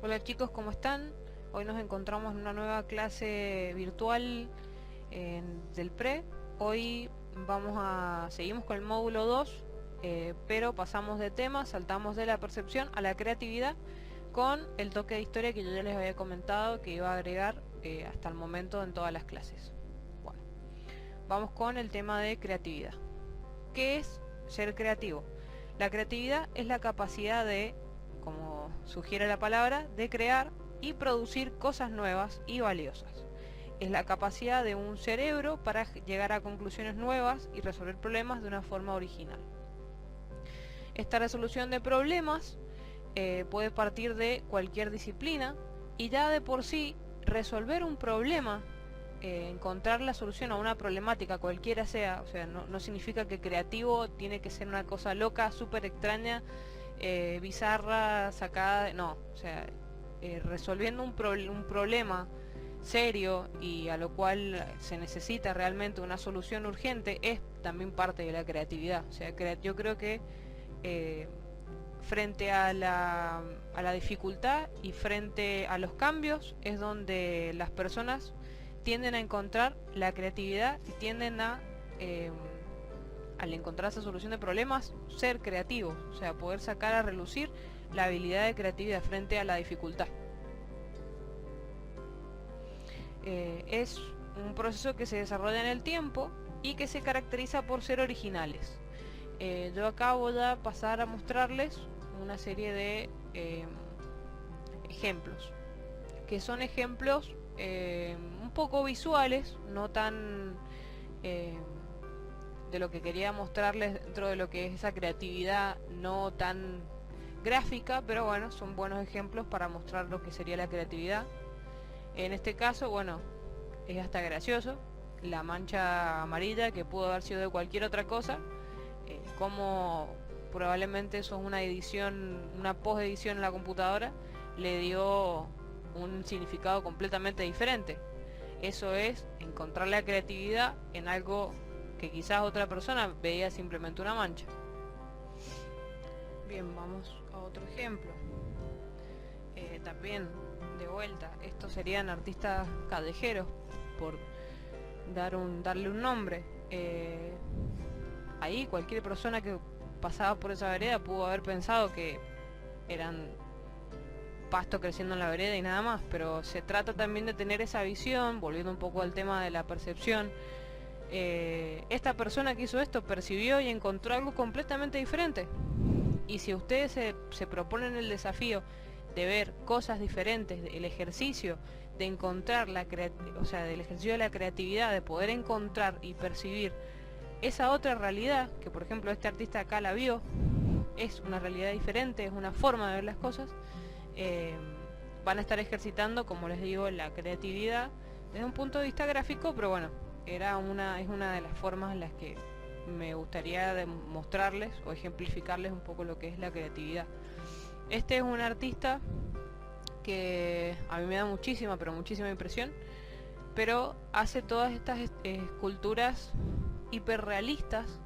Hola chicos, ¿cómo están? Hoy nos encontramos en una nueva clase virtual del PRE. Hoy seguimos con el módulo 2, pero pasamos de tema, saltamos de la percepción a la creatividad con el toque de historia que yo ya les había comentado que iba a agregar hasta el momento en todas las clases. Bueno, vamos con el tema de creatividad. ¿Qué es ser creativo? La creatividad es la capacidad de, como sugiere la palabra, de crear y producir cosas nuevas y valiosas. Es la capacidad de un cerebro para llegar a conclusiones nuevas y resolver problemas de una forma original. Esta resolución de problemas puede partir de cualquier disciplina y ya de por sí resolver un problema, encontrar la solución a una problemática cualquiera sea, o sea, no significa que creativo tiene que ser una cosa loca, súper extraña, bizarra, sacada, no, o sea, resolviendo un problema serio y a lo cual se necesita realmente una solución urgente es también parte de la creatividad. O sea, yo creo que eh, frente a la dificultad y frente a los cambios es donde las personas tienden a encontrar la creatividad y tienden a, al encontrar esa solución de problemas, ser creativos, o sea, poder sacar a relucir la habilidad de creatividad frente a la dificultad. Es un proceso que se desarrolla en el tiempo y que se caracteriza por ser originales. Yo acá voy a pasar a mostrarles una serie de ejemplos, que son ejemplos un poco visuales, no tan de lo que quería mostrarles dentro de lo que es esa creatividad no tan gráfica, pero bueno, son buenos ejemplos para mostrar lo que sería la creatividad. En este caso, bueno, es hasta gracioso, la mancha amarilla que pudo haber sido de cualquier otra cosa, como probablemente eso es una edición, una post-edición en la computadora, le dio un significado completamente diferente. Eso es encontrar la creatividad en algo que quizás otra persona veía simplemente una mancha. Bien, vamos a otro ejemplo. También, de vuelta, estos serían artistas callejeros, por darle un nombre. Ahí cualquier persona que pasaba por esa vereda pudo haber pensado que eran pasto creciendo en la vereda y nada más, pero se trata también de tener esa visión, volviendo un poco al tema de la percepción. Esta persona que hizo esto percibió y encontró algo completamente diferente. Y si ustedes se proponen el desafío de ver cosas diferentes, el ejercicio de encontrar o sea, del ejercicio de la creatividad, de poder encontrar y percibir esa otra realidad, que por ejemplo este artista acá la vio, es una realidad diferente, es una forma de ver las cosas, van a estar ejercitando, como les digo, la creatividad desde un punto de vista gráfico, pero bueno, es una de las formas en las que me gustaría demostrarles o ejemplificarles un poco lo que es la creatividad. Este es un artista que a mí me da muchísima, pero muchísima impresión, pero hace todas estas esculturas hiperrealistas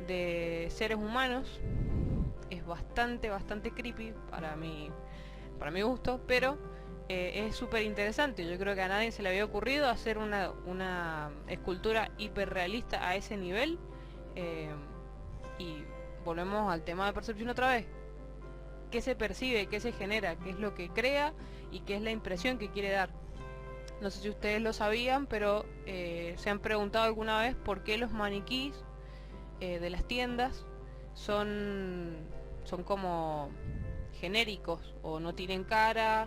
de seres humanos. Es bastante creepy para mi gusto, pero es súper interesante. Yo creo que a nadie se le había ocurrido hacer una escultura hiperrealista a ese nivel. Y volvemos al tema de percepción otra vez. ¿Qué se percibe? ¿Qué se genera? ¿Qué es lo que crea? ¿Y qué es la impresión que quiere dar? No sé si ustedes lo sabían, pero se han preguntado alguna vez por qué los maniquís de las tiendas son como genéricos, o no tienen cara,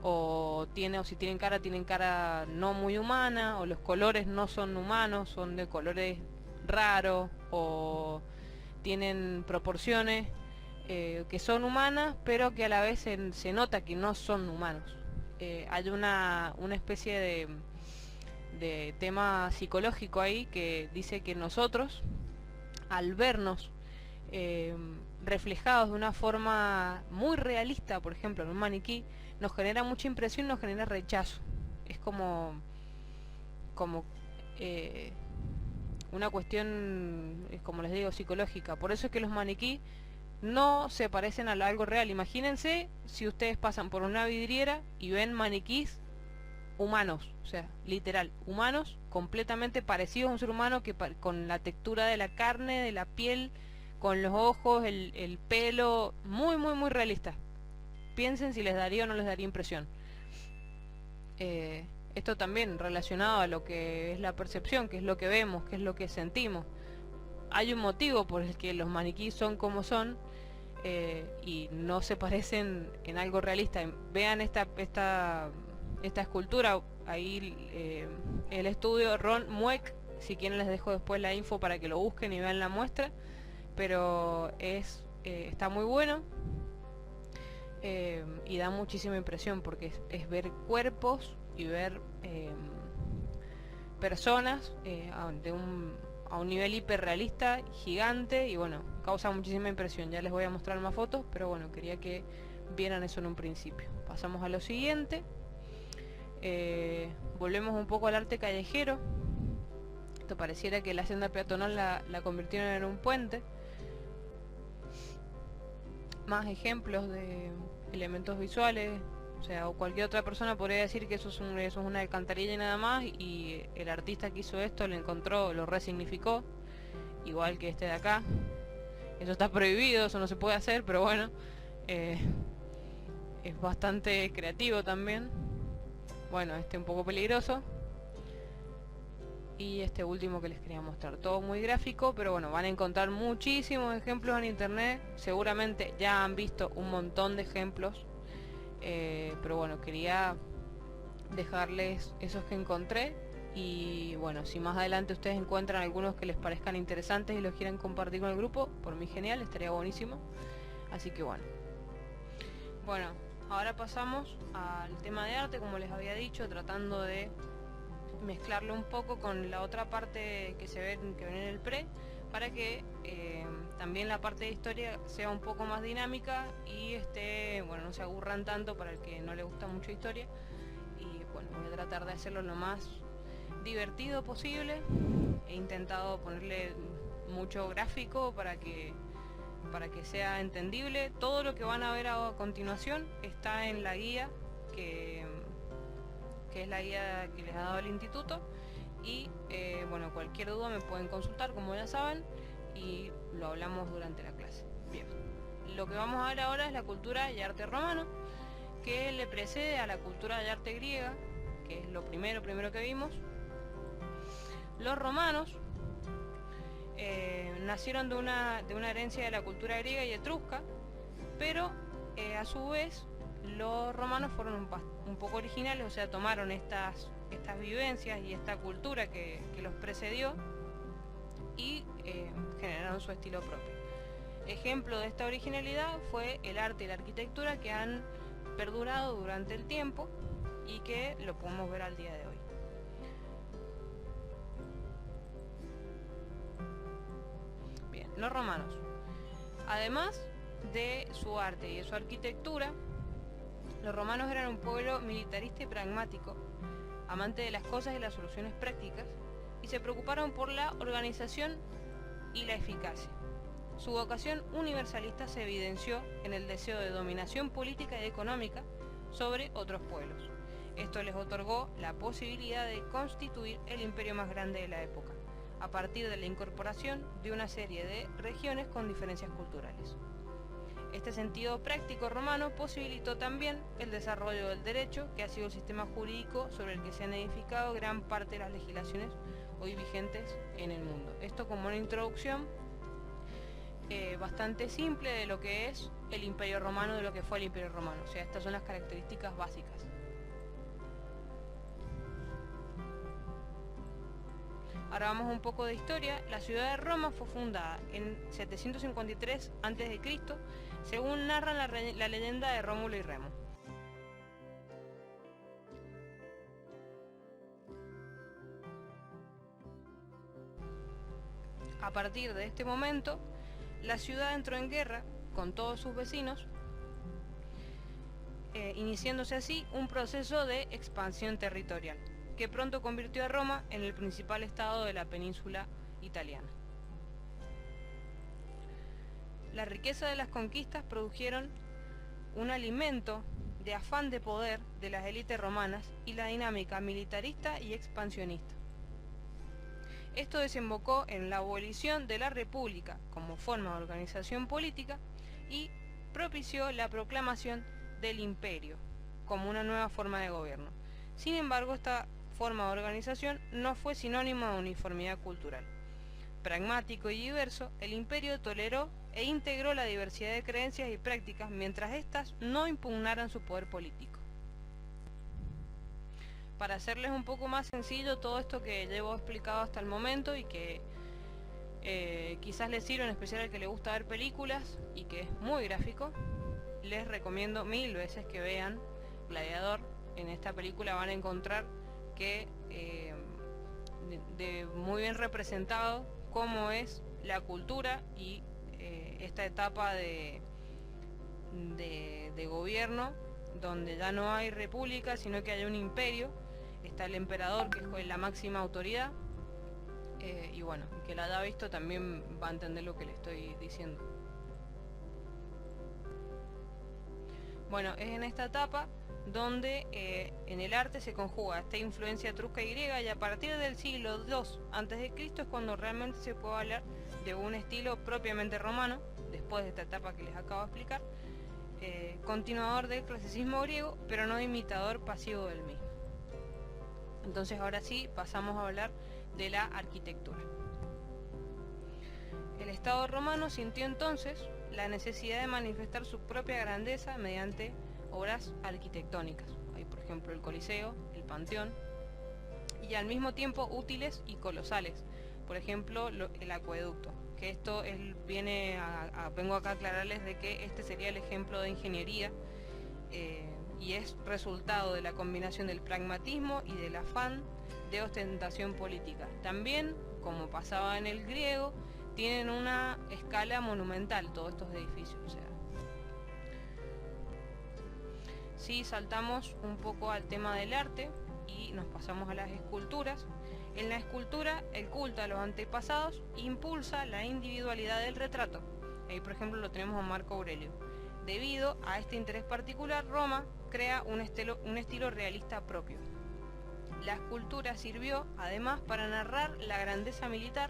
o si tienen cara no muy humana, o los colores no son humanos, son de colores raros, o tienen proporciones que son humanas, pero que a la vez se nota que no son humanos. Hay una especie de tema psicológico ahí que dice que nosotros, al vernos reflejados de una forma muy realista, por ejemplo en un maniquí, nos genera mucha impresión, nos genera rechazo. Es como una cuestión, como les digo, psicológica. Por eso es que los maniquí no se parecen a algo real. Imagínense si ustedes pasan por una vidriera y ven maniquís humanos, o sea, literal, humanos completamente parecidos a un ser humano, con la textura de la carne, de la piel, con los ojos, el pelo, muy, muy, muy realista. Piensen si les daría o no les daría impresión. Esto también relacionado a lo que es la percepción, que es lo que vemos, que es lo que sentimos. Hay un motivo por el que los maniquíes son como son, y no se parecen en algo realista. Vean esta escultura, ahí el estudio Ron Mueck, si quieren les dejo después la info para que lo busquen y vean la muestra, pero está muy bueno, y da muchísima impresión porque es ver cuerpos y ver personas a un nivel hiperrealista, gigante, y bueno, causa muchísima impresión. Ya les voy a mostrar más fotos, pero bueno, quería que vieran eso en un principio. Pasamos a lo siguiente. Volvemos un poco al arte callejero. Esto pareciera que la senda peatonal la convirtieron en un puente. Más ejemplos de elementos visuales. O sea, o cualquier otra persona podría decir que eso es una alcantarilla y nada más, y el artista que hizo esto lo encontró, lo resignificó, igual que este de acá. Eso está prohibido, eso no se puede hacer, pero bueno, es bastante creativo también. Bueno, un poco peligroso. Y este último que les quería mostrar, todo muy gráfico, pero bueno, van a encontrar muchísimos ejemplos en internet. Seguramente ya han visto un montón de ejemplos, pero bueno, quería dejarles esos que encontré. Y bueno, si más adelante ustedes encuentran algunos que les parezcan interesantes y los quieren compartir con el grupo, por mí genial, estaría buenísimo. Así que bueno, ahora pasamos al tema de arte, como les había dicho, tratando de mezclarlo un poco con la otra parte que ven en el pre, para que también la parte de historia sea un poco más dinámica y no se aburran tanto para el que no le gusta mucho historia. Y bueno, voy a tratar de hacerlo lo más divertido posible. He intentado ponerle mucho gráfico para que sea entendible. Todo lo que van a ver a continuación está en la guía que es la guía que les ha dado el instituto, y bueno, cualquier duda me pueden consultar, como ya saben, y lo hablamos durante la clase. Bien, lo que vamos a ver ahora es la cultura y arte romano, que le precede a la cultura y arte griega, que es lo primero que vimos. Los romanos nacieron de una herencia de la cultura griega y etrusca, pero a su vez los romanos fueron un poco originales, o sea, tomaron estas vivencias y esta cultura que los precedió y generaron su estilo propio. Ejemplo de esta originalidad fue el arte y la arquitectura, que han perdurado durante el tiempo y que lo podemos ver al día de hoy. Bien, los romanos, además de su arte y de su arquitectura, los romanos eran un pueblo militarista y pragmático, amante de las cosas y las soluciones prácticas, y se preocuparon por la organización y la eficacia. Su vocación universalista se evidenció en el deseo de dominación política y económica sobre otros pueblos. Esto les otorgó la posibilidad de constituir el imperio más grande de la época, a partir de la incorporación de una serie de regiones con diferencias culturales. Este sentido práctico romano posibilitó también el desarrollo del derecho, que ha sido el sistema jurídico sobre el que se han edificado gran parte de las legislaciones hoy vigentes en el mundo. Esto como una introducción bastante simple de lo que es el Imperio Romano, de lo que fue el Imperio Romano. O sea, estas son las características básicas. Ahora vamos un poco de historia. La ciudad de Roma fue fundada en 753 a.C., según narra la leyenda de Rómulo y Remo. A partir de este momento, la ciudad entró en guerra con todos sus vecinos, iniciándose así un proceso de expansión territorial, que pronto convirtió a Roma en el principal estado de la península italiana. La riqueza de las conquistas produjeron un alimento de afán de poder de las élites romanas y la dinámica militarista y expansionista. Esto desembocó en la abolición de la república como forma de organización política y propició la proclamación del imperio como una nueva forma de gobierno. Sin embargo, esta forma de organización no fue sinónimo de uniformidad cultural. Pragmático y diverso, el imperio toleró e integró la diversidad de creencias y prácticas mientras éstas no impugnaran su poder político. Para hacerles un poco más sencillo todo esto que llevo explicado hasta el momento y que quizás les sirva en especial al que le gusta ver películas y que es muy gráfico, les recomiendo 1000 veces que vean Gladiador. En esta película van a encontrar que muy bien representado cómo es la cultura y esta etapa de gobierno donde ya no hay república sino que hay un imperio. Está el emperador, que es la máxima autoridad, y bueno, que la haya visto también va a entender lo que le estoy diciendo. Bueno, es en esta etapa donde en el arte se conjuga esta influencia etrusca y griega, y a partir del siglo II a.C. es cuando realmente se puede hablar de un estilo propiamente romano, después de esta etapa que les acabo de explicar, continuador del clasicismo griego, pero no imitador pasivo del mismo. Entonces ahora sí pasamos a hablar de la arquitectura. El Estado romano sintió entonces la necesidad de manifestar su propia grandeza mediante obras arquitectónicas. Hay por ejemplo el Coliseo, el Panteón, y al mismo tiempo útiles y colosales. Por ejemplo el acueducto, que esto vengo acá a aclararles de que este sería el ejemplo de ingeniería, y es resultado de la combinación del pragmatismo y del afán de ostentación política. También, como pasaba en el griego, tienen una escala monumental todos estos edificios. O sea, si saltamos un poco al tema del arte y nos pasamos a las esculturas, en la escultura el culto a los antepasados impulsa la individualidad del retrato. Ahí por ejemplo lo tenemos a Marco Aurelio. Debido a este interés particular, Roma crea un estilo realista propio. La escultura sirvió además para narrar la grandeza militar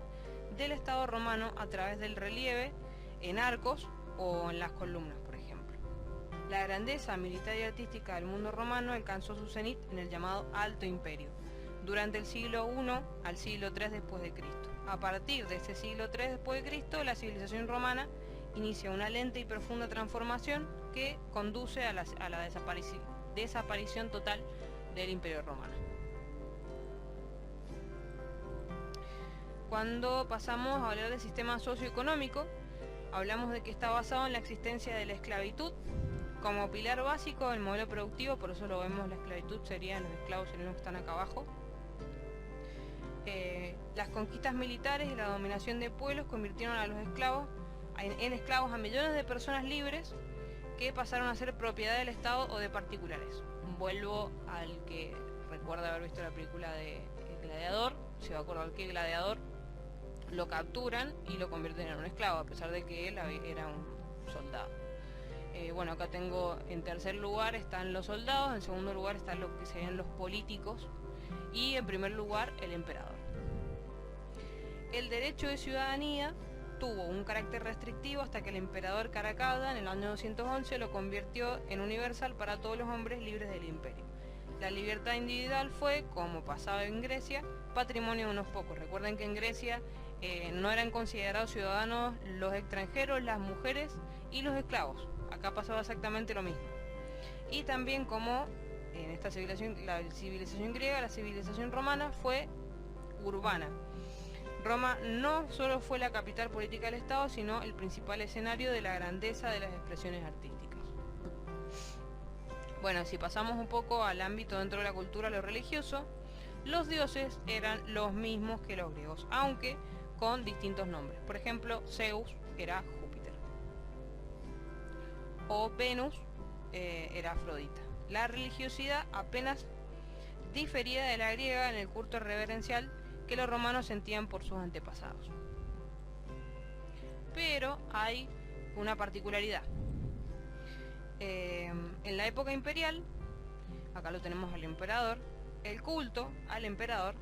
del Estado romano a través del relieve en arcos o en las columnas, por ejemplo. La grandeza militar y artística del mundo romano alcanzó su cenit en el llamado Alto Imperio, durante el siglo I al siglo III después de Cristo. A partir de ese siglo III después de Cristo, la civilización romana inicia una lenta y profunda transformación que conduce a la desaparición total del Imperio Romano. Cuando pasamos a hablar del sistema socioeconómico, hablamos de que está basado en la existencia de la esclavitud como pilar básico del modelo productivo, por eso lo vemos, la esclavitud serían los esclavos, serían los que están acá abajo. Las conquistas militares y la dominación de pueblos convirtieron a los esclavos en esclavos a millones de personas libres que pasaron a ser propiedad del Estado o de particulares. Vuelvo al que recuerda haber visto la película de Gladiador, se va a acordar que Gladiador lo capturan y lo convierten en un esclavo, a pesar de que él era un soldado. Bueno, acá tengo en tercer lugar están los soldados, en segundo lugar están lo que serían los políticos y en primer lugar el emperador. El derecho de ciudadanía tuvo un carácter restrictivo hasta que el emperador Caracalla en el año 211 lo convirtió en universal para todos los hombres libres del imperio. La libertad individual fue, como pasaba en Grecia, patrimonio de unos pocos. Recuerden que en Grecia no eran considerados ciudadanos los extranjeros, las mujeres y los esclavos. Acá pasaba exactamente lo mismo. Y también como en esta civilización, la civilización griega, la civilización romana fue urbana. Roma no solo fue la capital política del Estado, sino el principal escenario de la grandeza de las expresiones artísticas. Bueno, si pasamos un poco al ámbito dentro de la cultura, lo religioso, los dioses eran los mismos que los griegos, aunque con distintos nombres. Por ejemplo, Zeus era Júpiter, o Venus era Afrodita. La religiosidad apenas difería de la griega en el culto reverencial que los romanos sentían por sus antepasados. Pero hay una particularidad. En la época imperial, acá lo tenemos al emperador, el culto al emperador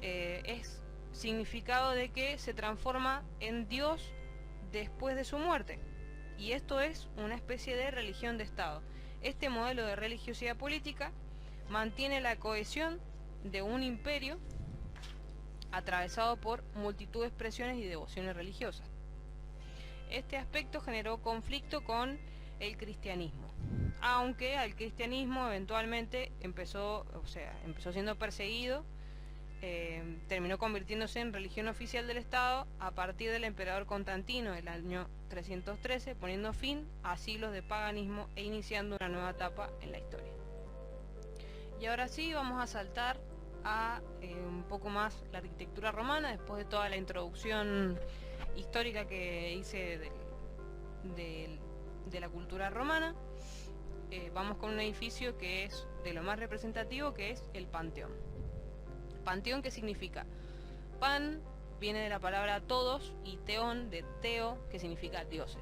es significado de que se transforma en Dios después de su muerte, y esto es una especie de religión de Estado. Este modelo de religiosidad política mantiene la cohesión de un imperio atravesado por multitud de expresiones y devociones religiosas. Este aspecto generó conflicto con el cristianismo, aunque al cristianismo eventualmente empezó siendo perseguido, terminó convirtiéndose en religión oficial del Estado a partir del emperador Constantino del año 313, poniendo fin a siglos de paganismo e iniciando una nueva etapa en la historia. Y ahora sí, vamos a saltar a un poco más la arquitectura romana, después de toda la introducción histórica que hice de la cultura romana. Vamos con un edificio que es de lo más representativo, que es el Panteón. Panteón, ¿qué significa? Pan viene de la palabra todos, y teón de teo, que significa dioses.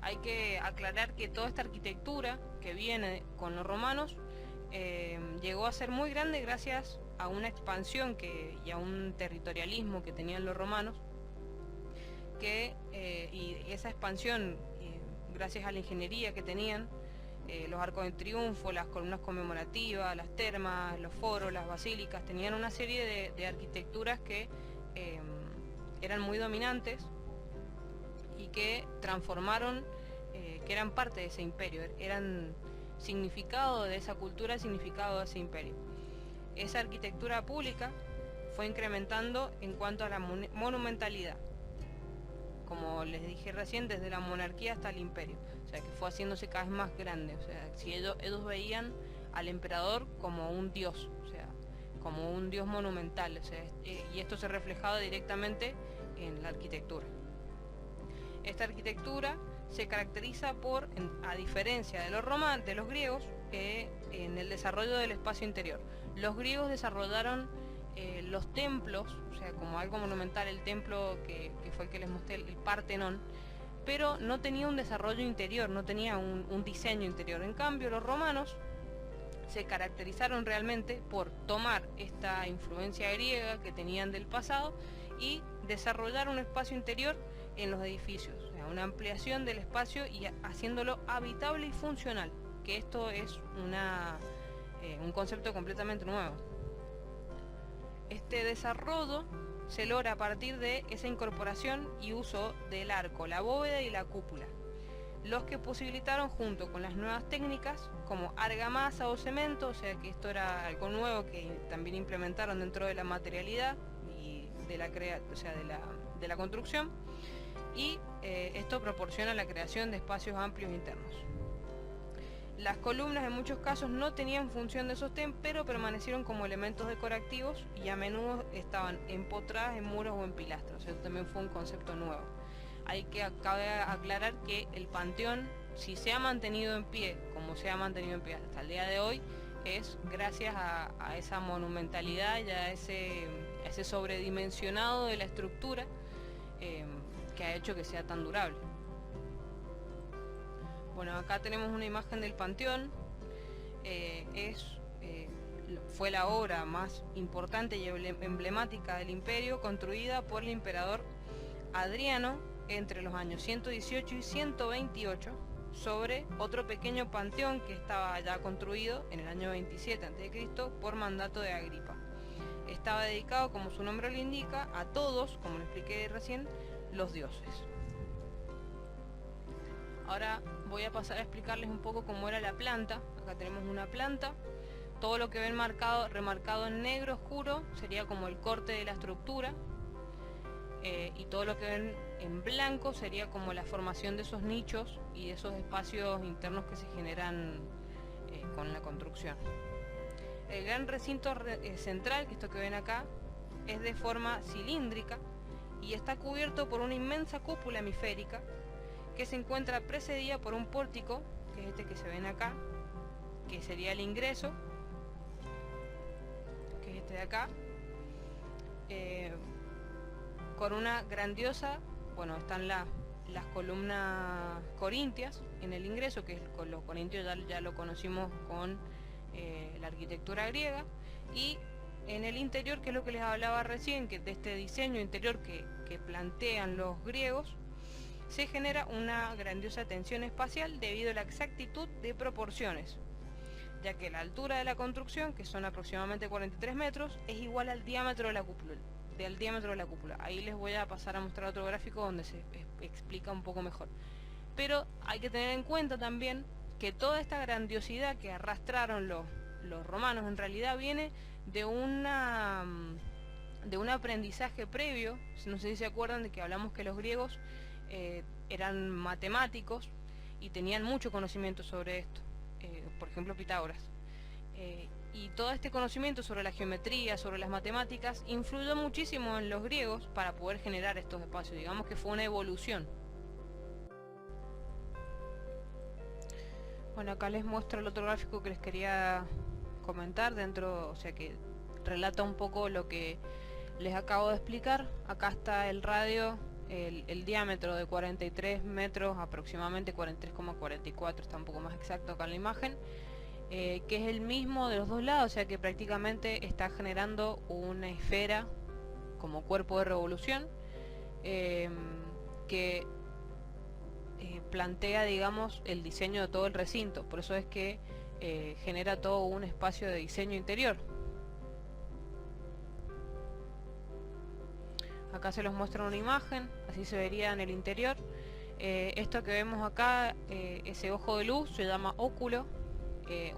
Hay que aclarar que toda esta arquitectura que viene con los romanos llegó a ser muy grande gracias a una expansión y a un territorialismo que tenían los romanos, y esa expansión, gracias a la ingeniería que tenían, los arcos de triunfo, las columnas conmemorativas, las termas, los foros, las basílicas, tenían una serie de arquitecturas que eran muy dominantes y que transformaron, que eran parte de ese imperio, eran significado de esa cultura, significado de ese imperio. Esa arquitectura pública fue incrementando en cuanto a la monumentalidad, como les dije recién, desde la monarquía hasta el imperio, o sea que fue haciéndose cada vez más grande. O sea, si ellos veían al emperador como un dios, o sea, como un dios monumental, o sea, y esto se reflejaba directamente en la arquitectura. Esta arquitectura se caracteriza por, a diferencia de los griegos, en el desarrollo del espacio interior. Los griegos desarrollaron los templos, o sea, como algo monumental, el templo que fue el que les mostré, el Partenón, pero no tenía un desarrollo interior, no tenía un diseño interior. En cambio, los romanos se caracterizaron realmente por tomar esta influencia griega que tenían del pasado y desarrollar un espacio interior en los edificios, o sea, una ampliación del espacio y haciéndolo habitable y funcional, que esto es un concepto completamente nuevo. Este desarrollo se logra a partir de esa incorporación y uso del arco, la bóveda y la cúpula, los que posibilitaron, junto con las nuevas técnicas como argamasa o cemento, o sea que esto era algo nuevo que también implementaron dentro de la materialidad y de la construcción, y esto proporciona la creación de espacios amplios internos. Las columnas en muchos casos no tenían función de sostén, pero permanecieron como elementos decorativos y a menudo estaban empotradas en muros o en pilastras. Eso también fue un concepto nuevo. Cabe aclarar que el Panteón, si se ha mantenido en pie, como se ha mantenido en pie hasta el día de hoy, es gracias a esa monumentalidad y a ese sobredimensionado de la estructura que ha hecho que sea tan durable. Bueno, acá tenemos una imagen del Panteón. Fue la obra más importante y emblemática del imperio, construida por el emperador Adriano entre los años 118 y 128, sobre otro pequeño panteón que estaba ya construido en el año 27 a.C. por mandato de Agripa. Estaba dedicado, como su nombre lo indica, a todos, como lo expliqué recién, los dioses. Ahora voy a pasar a explicarles un poco cómo era la planta. Acá tenemos una planta. Todo lo que ven remarcado en negro oscuro sería como el corte de la estructura. Y todo lo que ven en blanco sería como la formación de esos nichos y de esos espacios internos que se generan con la construcción. El gran recinto central, que esto que ven acá, es de forma cilíndrica y está cubierto por una inmensa cúpula hemisférica que se encuentra precedida por un pórtico, que es este que se ven acá, que sería el ingreso, que es este de acá, con una grandiosa, bueno, están las columnas corintias en el ingreso, que con los corintios ya lo conocimos con la arquitectura griega, y en el interior, que es lo que les hablaba recién, que de este diseño interior que plantean los griegos, se genera una grandiosa tensión espacial debido a la exactitud de proporciones, ya que la altura de la construcción, que son aproximadamente 43 metros, es igual al diámetro de la cúpula. Ahí les voy a pasar a mostrar otro gráfico donde se explica un poco mejor. Pero hay que tener en cuenta también que toda esta grandiosidad que arrastraron los romanos en realidad viene de un aprendizaje previo. No sé si se acuerdan de que hablamos que los griegos eran matemáticos y tenían mucho conocimiento sobre esto, por ejemplo Pitágoras, y todo este conocimiento sobre la geometría, sobre las matemáticas, influyó muchísimo en los griegos para poder generar estos espacios. Digamos que fue una evolución. Bueno, acá les muestro el otro gráfico que les quería comentar dentro, o sea, que relata un poco lo que les acabo de explicar. Acá está el radio, el diámetro de 43 metros, aproximadamente 43,44, está un poco más exacto acá en la imagen, que es el mismo de los dos lados, o sea que prácticamente está generando una esfera como cuerpo de revolución, que plantea, digamos, el diseño de todo el recinto. Por eso es que genera todo un espacio de diseño interior. Acá se los muestra una imagen, así se vería en el interior. Esto que vemos acá, ese ojo de luz, se llama óculo.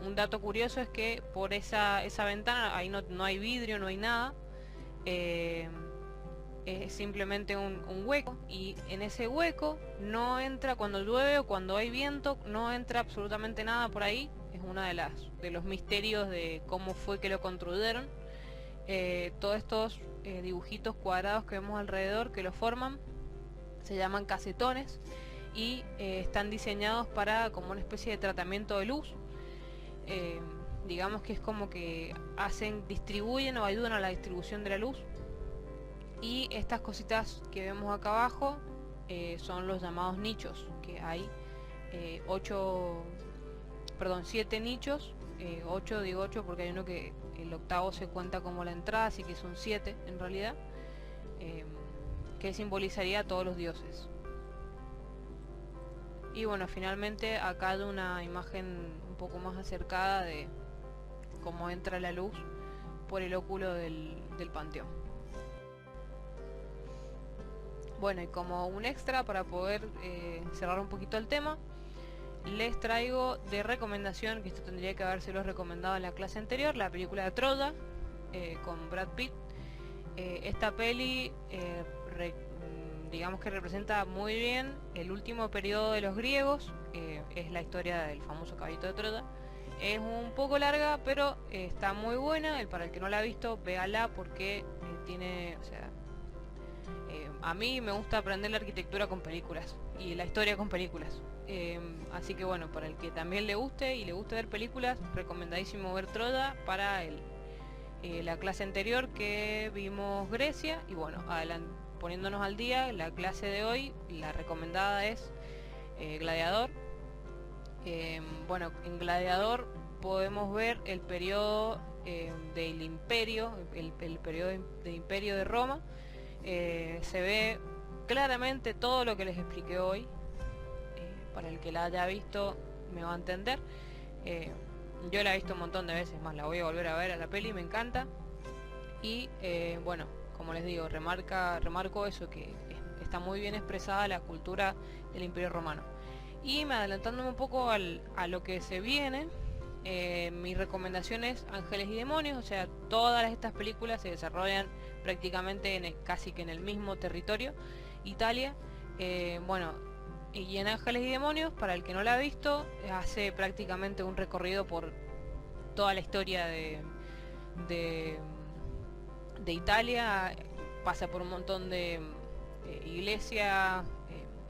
Un dato curioso es que por esa ventana ahí no hay vidrio, no hay nada. Es simplemente un hueco, y en ese hueco no entra, cuando llueve o cuando hay viento, no entra absolutamente nada por ahí. Es uno de los misterios de cómo fue que lo construyeron. Todos estos dibujitos cuadrados que vemos alrededor, que lo forman, se llaman casetones, y están diseñados para como una especie de tratamiento de luz. Digamos que es como que distribuyen o ayudan a la distribución de la luz. Y estas cositas que vemos acá abajo son los llamados nichos, que hay 7 nichos. 8, digo 8 porque hay uno que el octavo se cuenta como la entrada, así que son 7 en realidad, que simbolizaría a todos los dioses. Y bueno, finalmente acá hay una imagen un poco más acercada de cómo entra la luz por el óculo del panteón. Bueno, y como un extra para poder cerrar un poquito el tema, les traigo de recomendación, que esto tendría que habérselos recomendado en la clase anterior, la película de Troya, con Brad Pitt. Esta peli digamos que representa muy bien el último periodo de los griegos. Es la historia del famoso caballito de Troya. Es un poco larga, pero está muy buena. Para el que no la ha visto, véala, porque tiene, o sea, a mí me gusta aprender la arquitectura con películas y la historia con películas. Así que bueno, para el que también le guste y le guste ver películas, recomendadísimo ver Troya. Para la clase anterior que vimos Grecia, y bueno, poniéndonos al día, la clase de hoy, la recomendada es Gladiador. Bueno, en Gladiador podemos ver el periodo del imperio, el periodo de imperio de Roma. Se ve claramente todo lo que les expliqué hoy. Para el que la haya visto me va a entender. Yo la he visto un montón de veces más, la voy a volver a ver a la peli, me encanta. Y bueno, como les digo, remarco eso, que está muy bien expresada la cultura del Imperio Romano. Y adelantándome un poco a lo que se viene, mi recomendación es Ángeles y Demonios. O sea, todas estas películas se desarrollan prácticamente casi que en el mismo territorio, Italia. Bueno, y en Ángeles y Demonios, para el que no la ha visto, hace prácticamente un recorrido por toda la historia de Italia. Pasa por un montón de iglesias,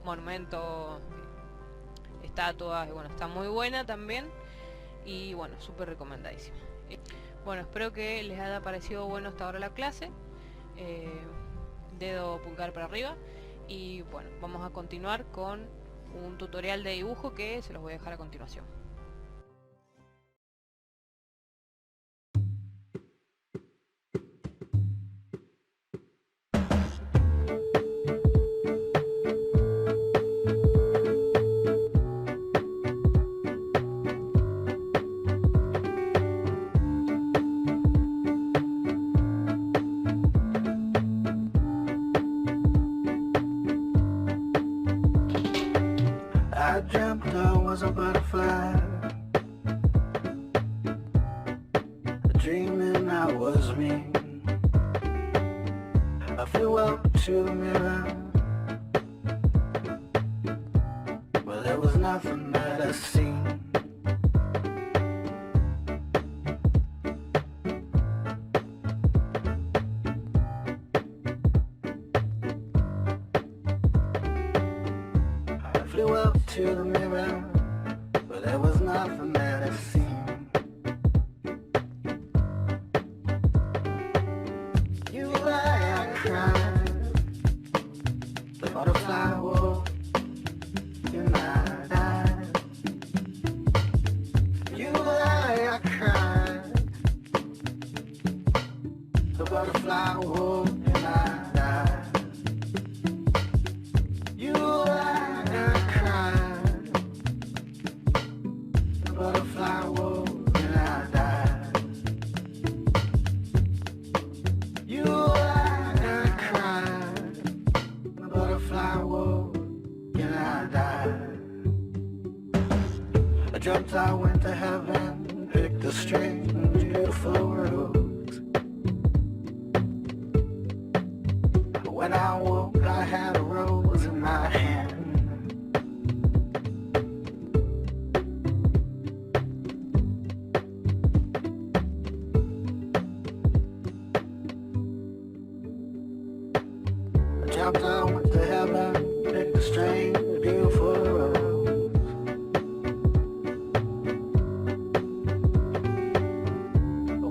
monumentos, estatuas, y bueno, está muy buena también. Y bueno, súper recomendadísima. Bueno, espero que les haya parecido bueno hasta ahora la clase. Dedo pulgar para arriba. Y bueno, vamos a continuar con un tutorial de dibujo que se los voy a dejar a continuación. I dreamt I was a butterfly, dreaming I was me. I flew up to the mirror, but there was nothing that I seen. I flew up to the mirror, but there was nothing that I seen. You lie, I cried, the butterfly woke, and I died. You lie, I cried, the butterfly woke, and I died. You lie, I cried, the butterfly woke, and I died. You lie, I cried, the butterfly woke, and I died. I dreamt I went to heaven, picked a strange and beautiful rose. When I woke, I had a rose in my hand. I dreamt I went to heaven, picked a strange and beautiful rose.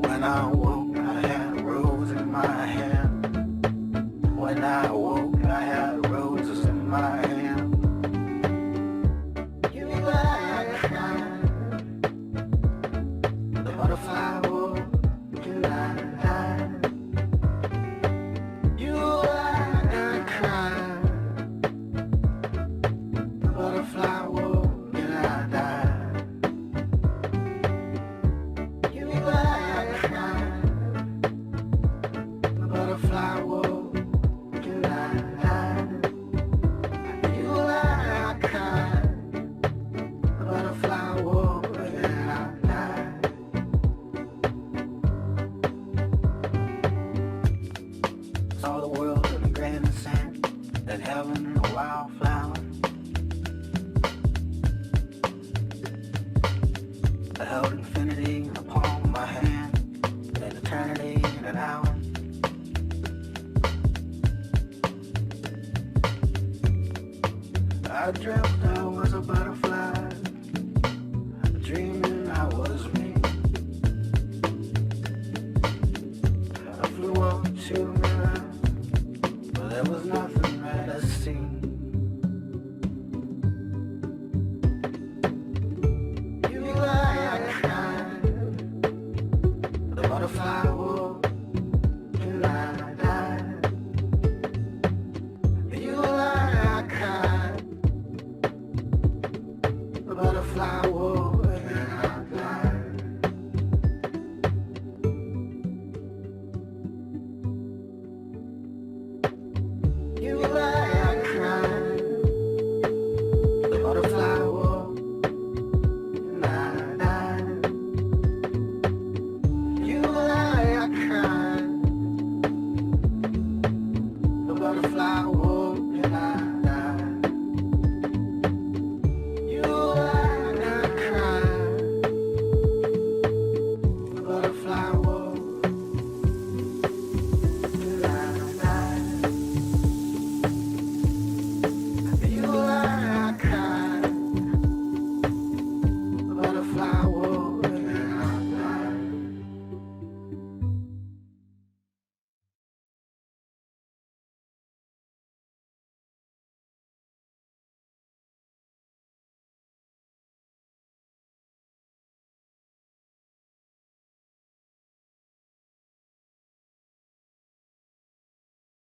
When I woke, I had a rose in my hand. When I woke, I had roses in my hand. You lie, I cried, the butterfly woke, and I died. You lie, I cried, the butterfly woke, and I died. You lie, I cried, the butterfly woke, and I died. You lie, I cried, the butterfly woke, and I died. Saw the world in a grain of sand, and heaven in a wildflower. I held infinity in the palm of my hand, and eternity in an hour. I dreamt I was a butterfly, dreaming I was me. I flew up to